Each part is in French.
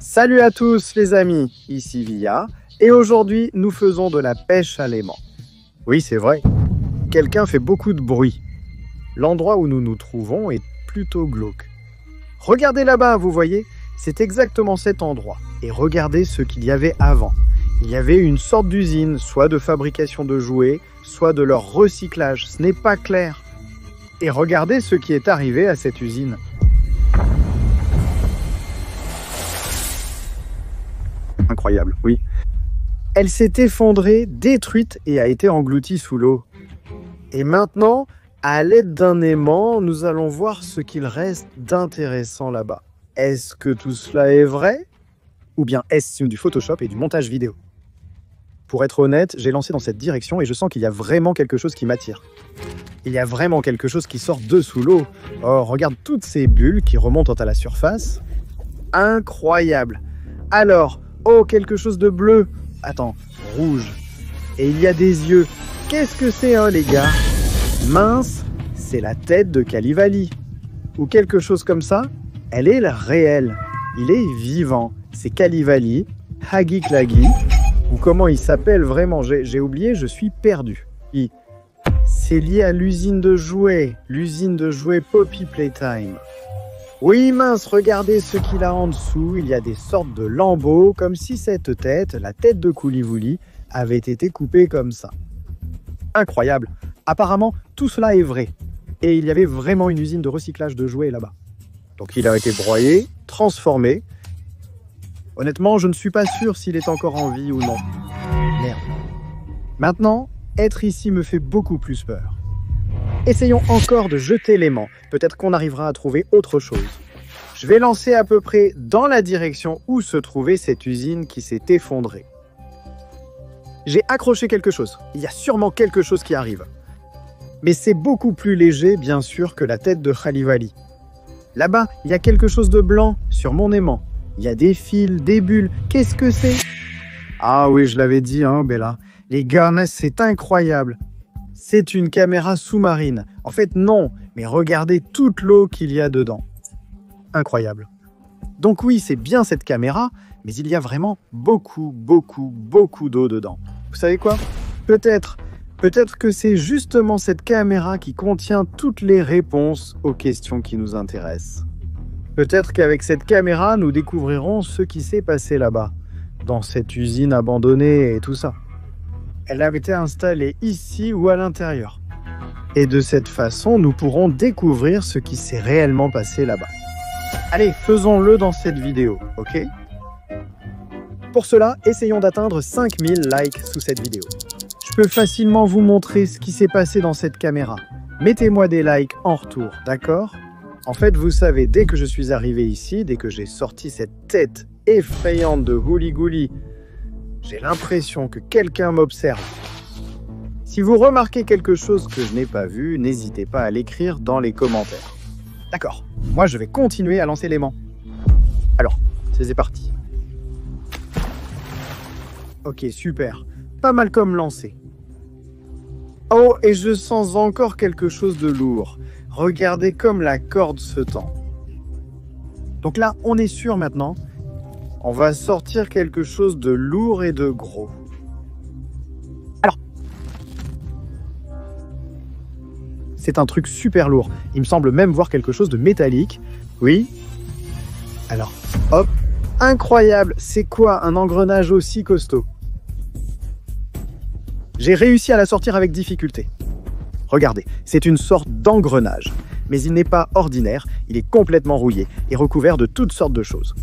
Salut à tous les amis, ici Via, et aujourd'hui nous faisons de la pêche à l'aimant. Oui, c'est vrai, quelqu'un fait beaucoup de bruit. L'endroit où nous nous trouvons est plutôt glauque. Regardez là-bas, vous voyez, c'est exactement cet endroit. Et regardez ce qu'il y avait avant. Il y avait une sorte d'usine, soit de fabrication de jouets, soit de leur recyclage, ce n'est pas clair. Et regardez ce qui est arrivé à cette usine. Incroyable, oui. Elle s'est effondrée, détruite et a été engloutie sous l'eau. Et maintenant, à l'aide d'un aimant, nous allons voir ce qu'il reste d'intéressant là-bas. Est-ce que tout cela est vrai? Ou bien est-ce du Photoshop et du montage vidéo? Pour être honnête, j'ai lancé dans cette direction et je sens qu'il y a vraiment quelque chose qui m'attire. Il y a vraiment quelque chose qui sort de sous l'eau. Oh, regarde toutes ces bulles qui remontent à la surface. Incroyable. Alors, oh, quelque chose de bleu. Attends, rouge. Et il y a des yeux. Qu'est-ce que c'est, hein, les gars? Mince, c'est la tête de Calivali. Ou quelque chose comme ça. Elle est réelle. Il est vivant. C'est Calivali, Huggy Claggy, ou comment il s'appelle vraiment. J'ai oublié, je suis perdu. C'est lié à l'usine de jouets Poppy Playtime. Oui, mince, regardez ce qu'il a en dessous. Il y a des sortes de lambeaux, comme si cette tête, la tête de Coulivouli, avait été coupée comme ça. Incroyable. Apparemment, tout cela est vrai. Et il y avait vraiment une usine de recyclage de jouets là-bas. Donc il a été broyé, transformé. Honnêtement, je ne suis pas sûr s'il est encore en vie ou non. Merde. Maintenant, être ici me fait beaucoup plus peur. Essayons encore de jeter l'aimant. Peut-être qu'on arrivera à trouver autre chose. Je vais lancer à peu près dans la direction où se trouvait cette usine qui s'est effondrée. J'ai accroché quelque chose. Il y a sûrement quelque chose qui arrive. Mais c'est beaucoup plus léger, bien sûr, que la tête de Calivali. Là-bas, il y a quelque chose de blanc sur mon aimant. Il y a des fils, des bulles. Qu'est-ce que c'est? Ah oui, je l'avais dit, hein, Bella. Les gars, c'est incroyable. C'est une caméra sous-marine. En fait, non, mais regardez toute l'eau qu'il y a dedans. Incroyable. Donc oui, c'est bien cette caméra, mais il y a vraiment beaucoup d'eau dedans. Vous savez quoi? Peut-être que c'est justement cette caméra qui contient toutes les réponses aux questions qui nous intéressent. Peut-être qu'avec cette caméra, nous découvrirons ce qui s'est passé là-bas, dans cette usine abandonnée et tout ça. Elle a été installée ici ou à l'intérieur. Et de cette façon, nous pourrons découvrir ce qui s'est réellement passé là-bas. Allez, faisons-le dans cette vidéo, ok? Pour cela, essayons d'atteindre 5000 likes sous cette vidéo. Je peux facilement vous montrer ce qui s'est passé dans cette caméra. Mettez-moi des likes en retour, d'accord? En fait, vous savez, dès que je suis arrivé ici, dès que j'ai sorti cette tête effrayante de Houligouli, j'ai l'impression que quelqu'un m'observe. Si vous remarquez quelque chose que je n'ai pas vu, n'hésitez pas à l'écrire dans les commentaires. D'accord, moi je vais continuer à lancer l'aimant. Alors, c'est parti. Ok, super. Pas mal comme lancé. Oh, et je sens encore quelque chose de lourd. Regardez comme la corde se tend. Donc là, on est sûr maintenant. On va sortir quelque chose de lourd et de gros. Alors, c'est un truc super lourd. Il me semble même voir quelque chose de métallique. Oui. Alors, hop. Incroyable. C'est quoi un engrenage aussi costaud? J'ai réussi à la sortir avec difficulté. Regardez, c'est une sorte d'engrenage. Mais il n'est pas ordinaire, il est complètement rouillé et recouvert de toutes sortes de choses.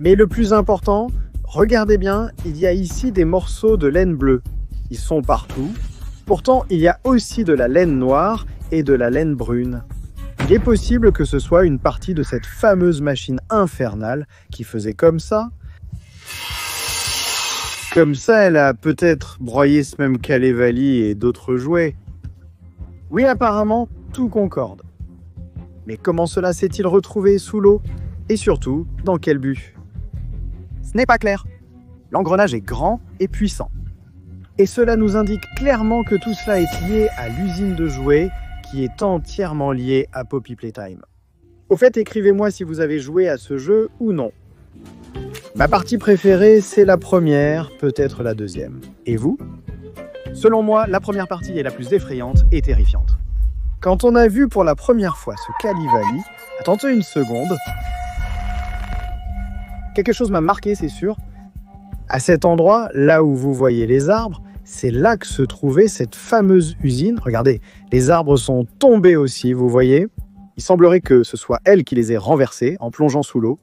Mais le plus important, regardez bien, il y a ici des morceaux de laine bleue. Ils sont partout. Pourtant, il y a aussi de la laine noire et de la laine brune. Il est possible que ce soit une partie de cette fameuse machine infernale qui faisait comme ça. Comme ça, elle a peut-être broyé ce même Calivali et d'autres jouets. Oui, apparemment, tout concorde. Mais comment cela s'est-il retrouvé sous l'eau? Et surtout, dans quel but? Ce n'est pas clair. L'engrenage est grand et puissant. Et cela nous indique clairement que tout cela est lié à l'usine de jouets qui est entièrement liée à Poppy Playtime. Au fait, écrivez-moi si vous avez joué à ce jeu ou non. Ma partie préférée, c'est la première, peut-être la deuxième. Et vous? Selon moi, la première partie est la plus effrayante et terrifiante. Quand on a vu pour la première fois ce Kalivali, attendez une seconde. Quelque chose m'a marqué, c'est sûr. À cet endroit, là où vous voyez les arbres, c'est là que se trouvait cette fameuse usine. Regardez, les arbres sont tombés aussi, vous voyez. Il semblerait que ce soit elle qui les ait renversés en plongeant sous l'eau.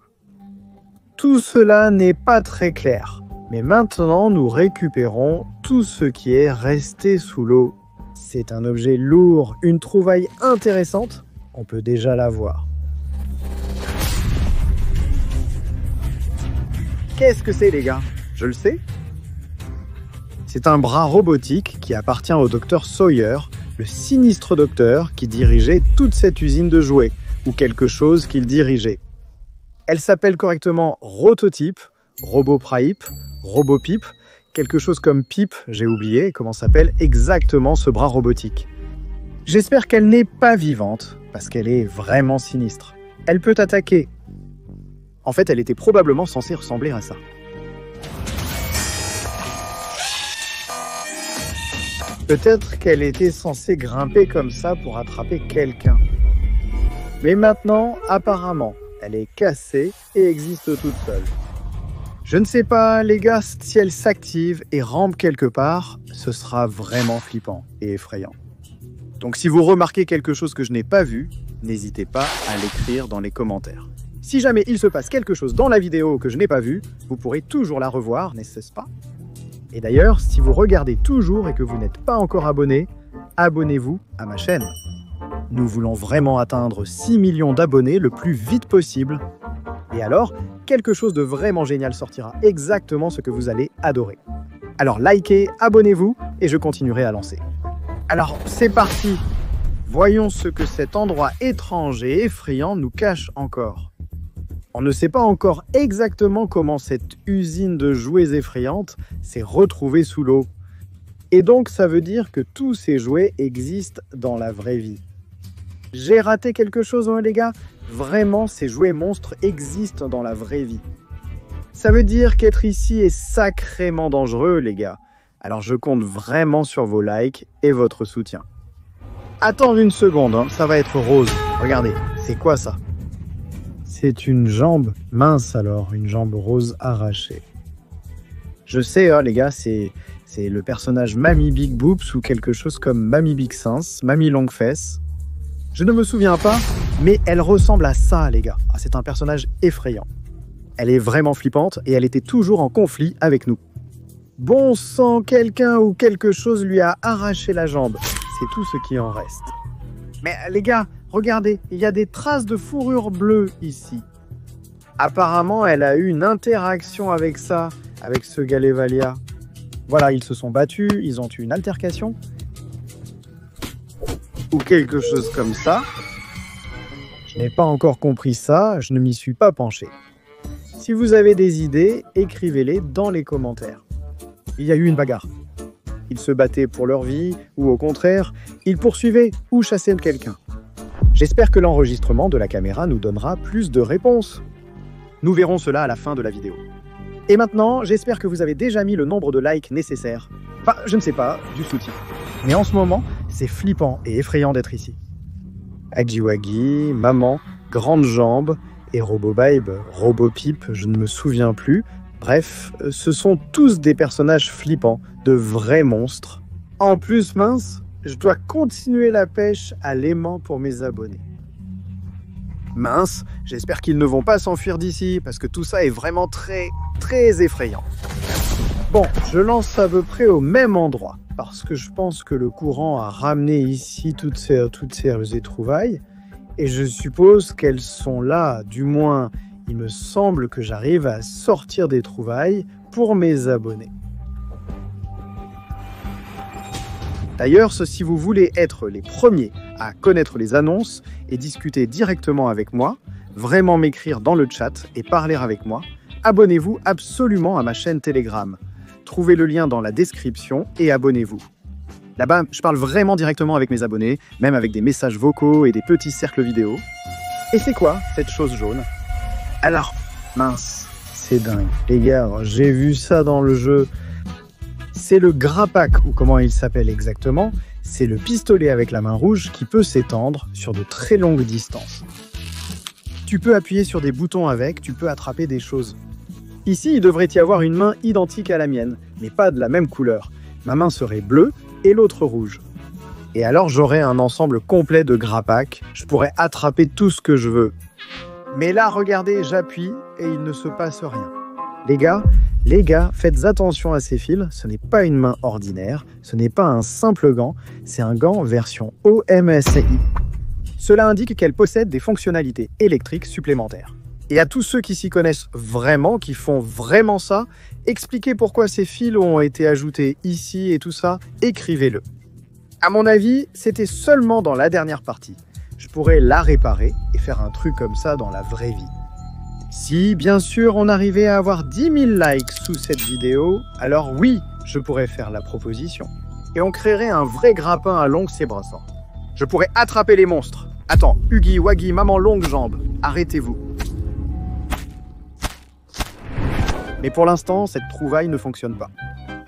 Tout cela n'est pas très clair. Mais maintenant, nous récupérons tout ce qui est resté sous l'eau. C'est un objet lourd, une trouvaille intéressante. On peut déjà la voir. Qu'est-ce que c'est, les gars? Je le sais. C'est un bras robotique qui appartient au docteur Sawyer, le sinistre docteur qui dirigeait toute cette usine de jouets, ou quelque chose qu'il dirigeait. Elle s'appelle correctement Rototype, Robopripe, Robopipe, quelque chose comme Pipe, j'ai oublié comment s'appelle exactement ce bras robotique. J'espère qu'elle n'est pas vivante, parce qu'elle est vraiment sinistre. Elle peut attaquer. En fait, elle était probablement censée ressembler à ça. Peut-être qu'elle était censée grimper comme ça pour attraper quelqu'un. Mais maintenant, apparemment, elle est cassée et existe toute seule. Je ne sais pas, les gars, si elle s'active et rampe quelque part, ce sera vraiment flippant et effrayant. Donc si vous remarquez quelque chose que je n'ai pas vu, n'hésitez pas à l'écrire dans les commentaires. Si jamais il se passe quelque chose dans la vidéo que je n'ai pas vu, vous pourrez toujours la revoir, n'est-ce pas? Et d'ailleurs, si vous regardez toujours et que vous n'êtes pas encore abonné, abonnez-vous à ma chaîne. Nous voulons vraiment atteindre 6 millions d'abonnés le plus vite possible. Et alors, quelque chose de vraiment génial sortira, exactement ce que vous allez adorer. Alors likez, abonnez-vous et je continuerai à lancer. Alors c'est parti. Voyons ce que cet endroit étrange et effrayant nous cache encore. On ne sait pas encore exactement comment cette usine de jouets effrayantes s'est retrouvée sous l'eau. Et donc ça veut dire que tous ces jouets existent dans la vraie vie. J'ai raté quelque chose, hein, les gars? Vraiment, ces jouets monstres existent dans la vraie vie. Ça veut dire qu'être ici est sacrément dangereux, les gars. Alors je compte vraiment sur vos likes et votre soutien. Attends une seconde, hein, ça va être rose. Regardez, c'est quoi ça? C'est une jambe mince alors, une jambe rose arrachée. Je sais, hein, les gars, c'est le personnage Mamie Big Boobs ou quelque chose comme Mamie Big Seins, Mamie Longue Fesse. Je ne me souviens pas, mais elle ressemble à ça, les gars. Ah, c'est un personnage effrayant. Elle est vraiment flippante et elle était toujours en conflit avec nous. Bon sang, quelqu'un ou quelque chose lui a arraché la jambe. C'est tout ce qui en reste. Mais les gars, regardez, il y a des traces de fourrure bleue ici. Apparemment, elle a eu une interaction avec ça, avec ce Galévalia. Voilà, ils se sont battus, ils ont eu une altercation. Ou quelque chose comme ça. Je n'ai pas encore compris ça, je ne m'y suis pas penché. Si vous avez des idées, écrivez-les dans les commentaires. Il y a eu une bagarre. Ils se battaient pour leur vie, ou au contraire, ils poursuivaient ou chassaient quelqu'un. J'espère que l'enregistrement de la caméra nous donnera plus de réponses. Nous verrons cela à la fin de la vidéo. Et maintenant, j'espère que vous avez déjà mis le nombre de likes nécessaire. Enfin, je ne sais pas, du soutien. Mais en ce moment, c'est flippant et effrayant d'être ici. Ajiwagi, Maman, Grande Jambe et Robobibe, Robopipe, je ne me souviens plus. Bref, ce sont tous des personnages flippants, de vrais monstres. En plus, mince, je dois continuer la pêche à l'aimant pour mes abonnés. Mince, j'espère qu'ils ne vont pas s'enfuir d'ici, parce que tout ça est vraiment très effrayant. Bon, je lance à peu près au même endroit, parce que je pense que le courant a ramené ici toutes ces trouvailles, et je suppose qu'elles sont là, du moins, il me semble que j'arrive à sortir des trouvailles pour mes abonnés. D'ailleurs, si vous voulez être les premiers à connaître les annonces et discuter directement avec moi, vraiment m'écrire dans le chat et parler avec moi, abonnez-vous absolument à ma chaîne Telegram. Trouvez le lien dans la description et abonnez-vous. Là-bas, je parle vraiment directement avec mes abonnés, même avec des messages vocaux et des petits cercles vidéo. Et c'est quoi cette chose jaune? Alors, mince, c'est dingue. Les gars, j'ai vu ça dans le jeu. C'est le Grappak, ou comment il s'appelle exactement. C'est le pistolet avec la main rouge qui peut s'étendre sur de très longues distances. Tu peux appuyer sur des boutons avec, tu peux attraper des choses. Ici, il devrait y avoir une main identique à la mienne, mais pas de la même couleur. Ma main serait bleue et l'autre rouge. Et alors j'aurais un ensemble complet de Grappak. Je pourrais attraper tout ce que je veux. Mais là, regardez, j'appuie et il ne se passe rien. Les gars, faites attention à ces fils. Ce n'est pas une main ordinaire, ce n'est pas un simple gant, c'est un gant version OMSI. Cela indique qu'elle possède des fonctionnalités électriques supplémentaires. Et à tous ceux qui s'y connaissent vraiment, qui font vraiment ça, expliquez pourquoi ces fils ont été ajoutés ici et tout ça, écrivez-le. À mon avis, c'était seulement dans la dernière partie. Je pourrais la réparer et faire un truc comme ça dans la vraie vie. Si, bien sûr, on arrivait à avoir 10 000 likes sous cette vidéo, alors oui, je pourrais faire la proposition. Et on créerait un vrai grappin à longues sébrassants. Je pourrais attraper les monstres. Attends, Huggy, Waggy, maman longue jambe, arrêtez-vous. Mais pour l'instant, cette trouvaille ne fonctionne pas.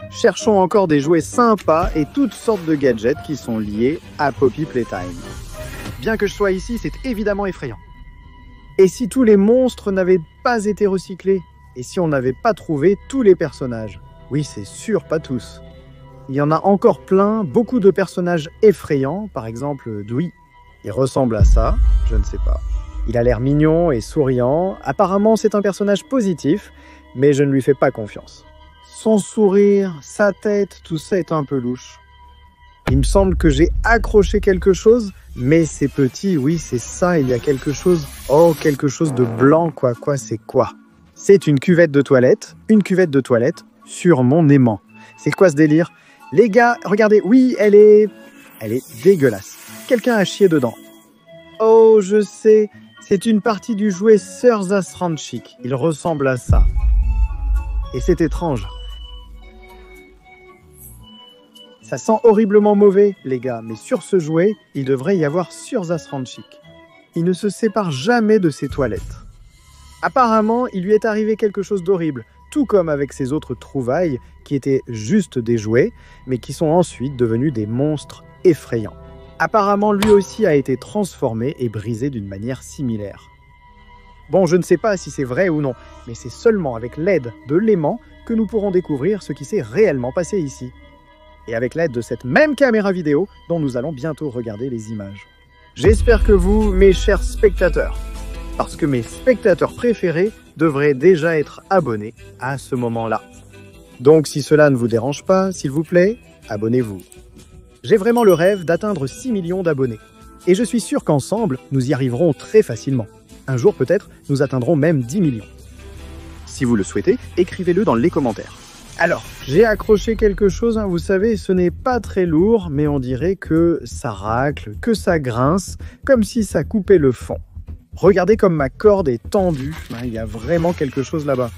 Cherchons encore des jouets sympas et toutes sortes de gadgets qui sont liés à Poppy Playtime. Bien que je sois ici, c'est évidemment effrayant. Et si tous les monstres n'avaient pas été recyclés? Et si on n'avait pas trouvé tous les personnages? Oui, c'est sûr, pas tous. Il y en a encore plein, beaucoup de personnages effrayants, par exemple Dewey. Il ressemble à ça, je ne sais pas. Il a l'air mignon et souriant. Apparemment, c'est un personnage positif, mais je ne lui fais pas confiance. Son sourire, sa tête, tout ça est un peu louche. Il me semble que j'ai accroché quelque chose, mais c'est petit, oui, c'est ça, il y a quelque chose. Oh, quelque chose de blanc, quoi, c'est quoi? C'est une cuvette de toilette sur mon aimant. C'est quoi ce délire? Les gars, regardez, oui, elle est dégueulasse. Quelqu'un a chié dedans. Oh, je sais, c'est une partie du jouet Sir Zasranchik. Il ressemble à ça. Et c'est étrange. Ça sent horriblement mauvais, les gars, mais sur ce jouet, il devrait y avoir Sir Zasranchik. Il ne se sépare jamais de ses toilettes. Apparemment, il lui est arrivé quelque chose d'horrible, tout comme avec ses autres trouvailles, qui étaient juste des jouets, mais qui sont ensuite devenus des monstres effrayants. Apparemment, lui aussi a été transformé et brisé d'une manière similaire. Bon, je ne sais pas si c'est vrai ou non, mais c'est seulement avec l'aide de l'aimant que nous pourrons découvrir ce qui s'est réellement passé ici. Et avec l'aide de cette même caméra vidéo dont nous allons bientôt regarder les images. J'espère que vous, mes chers spectateurs, parce que mes spectateurs préférés devraient déjà être abonnés à ce moment-là. Donc si cela ne vous dérange pas, s'il vous plaît, abonnez-vous. J'ai vraiment le rêve d'atteindre 6 millions d'abonnés. Et je suis sûr qu'ensemble, nous y arriverons très facilement. Un jour peut-être, nous atteindrons même 10 millions. Si vous le souhaitez, écrivez-le dans les commentaires. Alors, j'ai accroché quelque chose, hein, vous savez, ce n'est pas très lourd, mais on dirait que ça racle, que ça grince, comme si ça coupait le fond. Regardez comme ma corde est tendue, il y a vraiment quelque chose là-bas.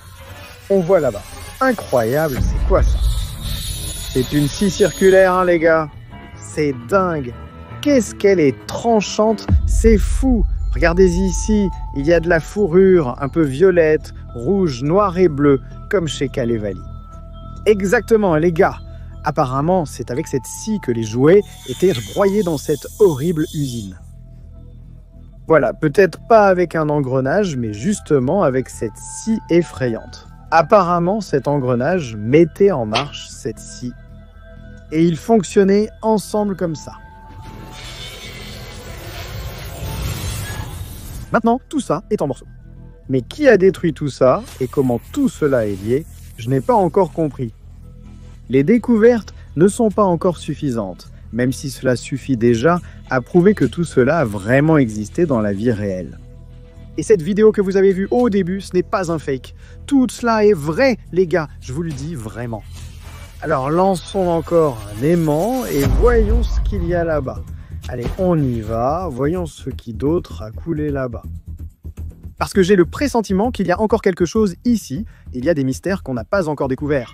On voit là-bas. Incroyable, c'est quoi ça? C'est une scie circulaire, hein, les gars. C'est dingue. Qu'est-ce qu'elle est tranchante, c'est fou. Regardez ici, il y a de la fourrure, un peu violette, rouge, noir et bleu, comme chez Calevali. Exactement, les gars. Apparemment, c'est avec cette scie que les jouets étaient broyés dans cette horrible usine. Voilà, peut-être pas avec un engrenage, mais justement avec cette scie effrayante. Apparemment, cet engrenage mettait en marche cette scie. Et ils fonctionnaient ensemble comme ça. Maintenant, tout ça est en morceaux. Mais qui a détruit tout ça et comment tout cela est lié, je n'ai pas encore compris. Les découvertes ne sont pas encore suffisantes, même si cela suffit déjà à prouver que tout cela a vraiment existé dans la vie réelle. Et cette vidéo que vous avez vue au début, ce n'est pas un fake. Tout cela est vrai, les gars, je vous le dis vraiment. Alors lançons encore un aimant et voyons ce qu'il y a là-bas. Allez, on y va, voyons ce qui d'autre a coulé là-bas. Parce que j'ai le pressentiment qu'il y a encore quelque chose ici, il y a des mystères qu'on n'a pas encore découverts.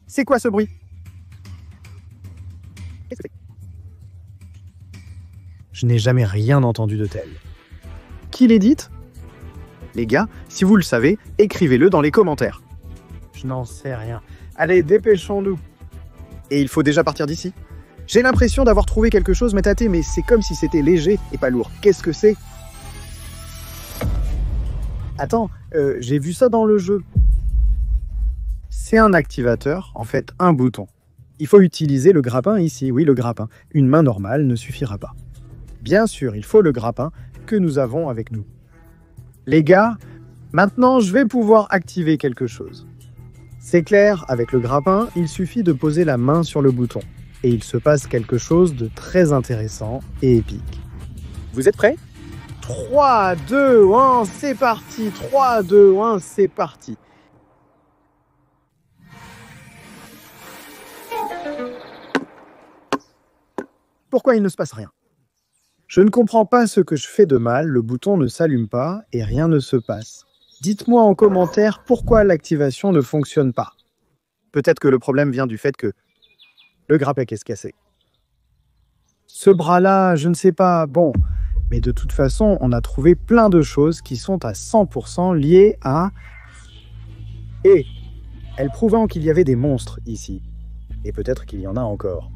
C'est quoi ce bruit? Qu'est-ce que c'est? Je n'ai jamais rien entendu de tel. Qui l'édite? Les gars, si vous le savez, écrivez-le dans les commentaires. Je n'en sais rien. Allez, dépêchons-nous. Et il faut déjà partir d'ici. J'ai l'impression d'avoir trouvé quelque chose, Métaté, mais c'est comme si c'était léger et pas lourd. Qu'est-ce que c'est? Attends, j'ai vu ça dans le jeu. C'est un activateur, en fait un bouton. Il faut utiliser le grappin ici, oui le grappin. Une main normale ne suffira pas. Bien sûr, il faut le grappin que nous avons avec nous. Les gars, maintenant je vais pouvoir activer quelque chose. C'est clair, avec le grappin, il suffit de poser la main sur le bouton. Et il se passe quelque chose de très intéressant et épique. Vous êtes prêts? 3, 2, 1, c'est parti! 3, 2, 1, c'est parti! Pourquoi il ne se passe rien? Je ne comprends pas ce que je fais de mal, le bouton ne s'allume pas et rien ne se passe. Dites-moi en commentaire pourquoi l'activation ne fonctionne pas. Peut-être que le problème vient du fait que le grappin est cassé. Ce bras-là, je ne sais pas, bon, mais de toute façon, on a trouvé plein de choses qui sont à 100% liées à... Et elles prouvant qu'il y avait des monstres ici. Et peut-être qu'il y en a encore.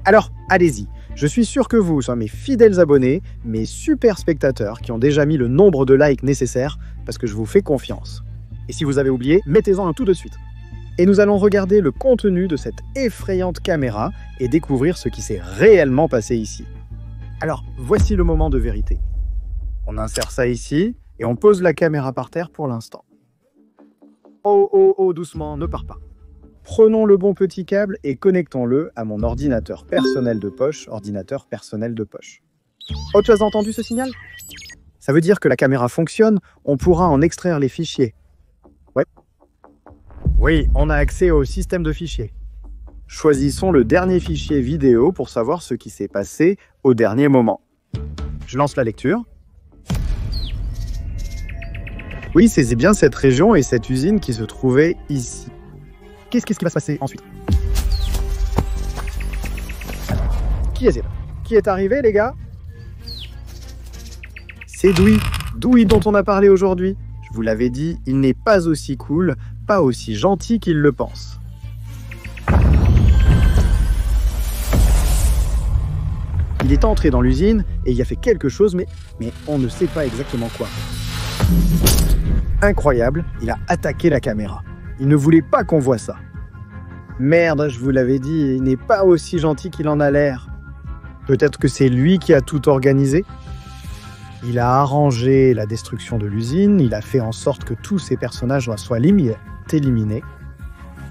Alors, allez-y. Je suis sûr que vous sont mes fidèles abonnés, mes super spectateurs qui ont déjà mis le nombre de likes nécessaire parce que je vous fais confiance. Et si vous avez oublié, mettez-en un tout de suite. Et nous allons regarder le contenu de cette effrayante caméra et découvrir ce qui s'est réellement passé ici. Alors, voici le moment de vérité. On insère ça ici et on pose la caméra par terre pour l'instant. Oh, oh, oh, doucement, ne pars pas. Prenons le bon petit câble et connectons-le à mon ordinateur personnel de poche. Oh, tu as entendu ce signal? Ça veut dire que la caméra fonctionne, on pourra en extraire les fichiers. Ouais. Oui, on a accès au système de fichiers. Choisissons le dernier fichier vidéo pour savoir ce qui s'est passé au dernier moment. Je lance la lecture. Oui, c'est bien cette région et cette usine qui se trouvait ici. Qu'est-ce qui va se passer ensuite? Qui est-il? Qui est arrivé, les gars? C'est Dewey. Dewey dont on a parlé aujourd'hui. Je vous l'avais dit, il n'est pas aussi cool, pas aussi gentil qu'il le pense. Il est entré dans l'usine et il a fait quelque chose, mais on ne sait pas exactement quoi. Incroyable, il a attaqué la caméra. Il ne voulait pas qu'on voit ça. Merde, je vous l'avais dit, il n'est pas aussi gentil qu'il en a l'air. Peut-être que c'est lui qui a tout organisé. Il a arrangé la destruction de l'usine, il a fait en sorte que tous ces personnages soient éliminés.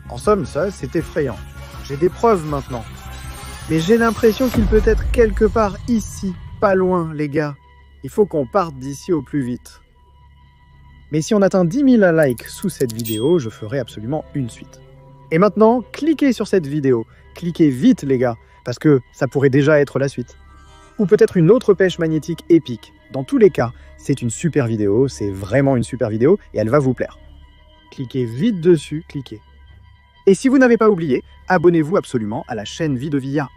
En somme, ça, c'est effrayant. J'ai des preuves maintenant. Mais j'ai l'impression qu'il peut être quelque part ici, pas loin, les gars. Il faut qu'on parte d'ici au plus vite. Mais si on atteint 10 000 likes sous cette vidéo, je ferai absolument une suite. Et maintenant, cliquez sur cette vidéo. Cliquez vite, les gars, parce que ça pourrait déjà être la suite. Ou peut-être une autre pêche magnétique épique. Dans tous les cas, c'est une super vidéo, c'est vraiment une super vidéo, et elle va vous plaire. Cliquez vite dessus, cliquez. Et si vous n'avez pas oublié, abonnez-vous absolument à la chaîne Vie de Via.